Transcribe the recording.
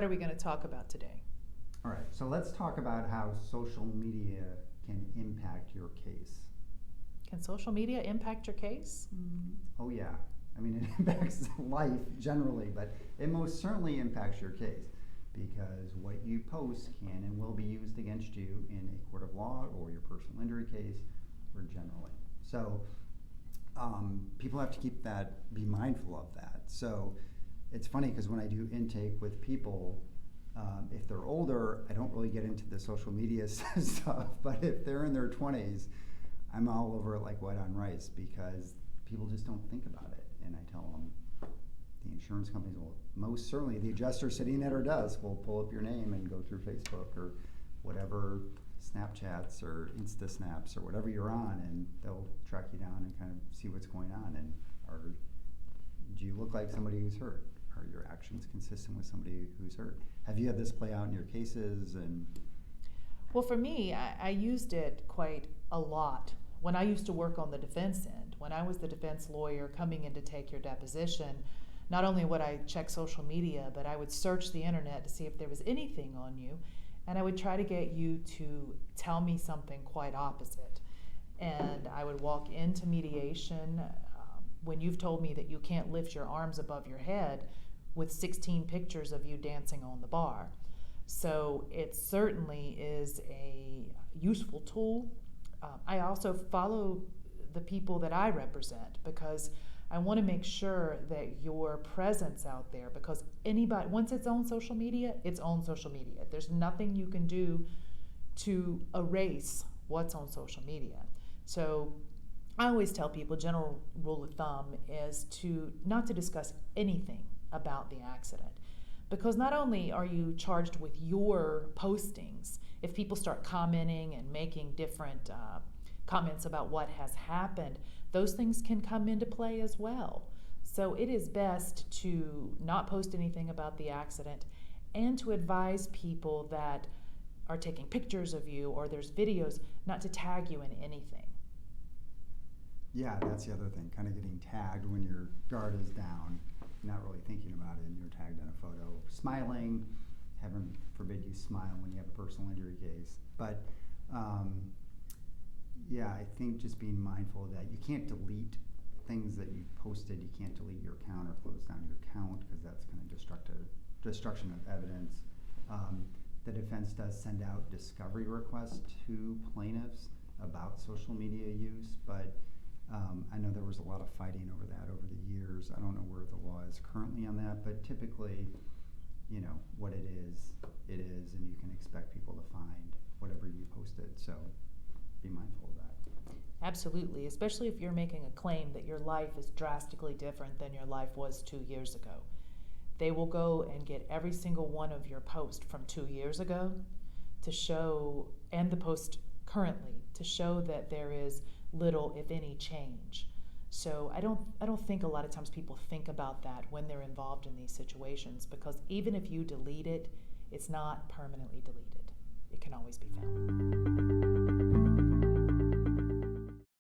are we going to talk about today? All right, so let's talk about how social media can impact your case. Can social media impact your case? Oh yeah, I mean it impacts life generally, but it most certainly impacts your case because what you post can and will be used against you in a court of law or your personal injury case or generally. So people have to be mindful of that. So it's funny because when I do intake with people, if they're older, I don't really get into the social media stuff, but if they're in their 20s, I'm all over it like white on rice because people just don't think about it. And I tell them, the insurance companies will, most certainly the adjuster sitting at her desk will pull up your name and go through Facebook or whatever Snapchats or Insta Snaps or whatever you're on, and they'll track you down and kind of see what's going on. And do you look like somebody who's hurt? Are your actions consistent with somebody who's hurt? Have you had this play out in your cases? Well, for me, I used it quite a lot when I used to work on the defense end. When I was the defense lawyer coming in to take your deposition, not only would I check social media, but I would search the internet to see if there was anything on you, and I would try to get you to tell me something quite opposite. And I would walk into mediation when you've told me that you can't lift your arms above your head with 16 pictures of you dancing on the bar. So it certainly is a useful tool. I also follow the people that I represent because I want to make sure that your presence out there, because anybody, once it's on social media, it's on social media. There's nothing you can do to erase what's on social media. So I always tell people, general rule of thumb is not to discuss anything about the accident, because not only are you charged with your postings, if people start commenting and making different comments about what has happened, those things can come into play as well. So it is best to not post anything about the accident and to advise people that are taking pictures of you or there's videos not to tag you in anything. Yeah, that's the other thing, kind of getting tagged when your guard is down, not really thinking about it, and you're tagged in a photo, smiling. Heaven forbid you smile when you have a personal injury case. But yeah, I think just being mindful that you can't delete things that you posted. You can't delete your account or close down your account because that's kind of destruction of evidence. The defense does send out discovery requests to plaintiffs about social media use, but I know there was a lot of fighting over that over the years. I don't know where the law is currently on that, but typically, what it is, and you can expect people to find whatever you posted. So be mindful of that. Absolutely, especially if you're making a claim that your life is drastically different than your life was 2 years ago. They will go and get every single one of your posts from 2 years ago to show, and the post currently, to show that there is little, if any, change. So I don't think a lot of times people think about that when they're involved in these situations, because even if you delete it, it's not permanently deleted. It can always be found.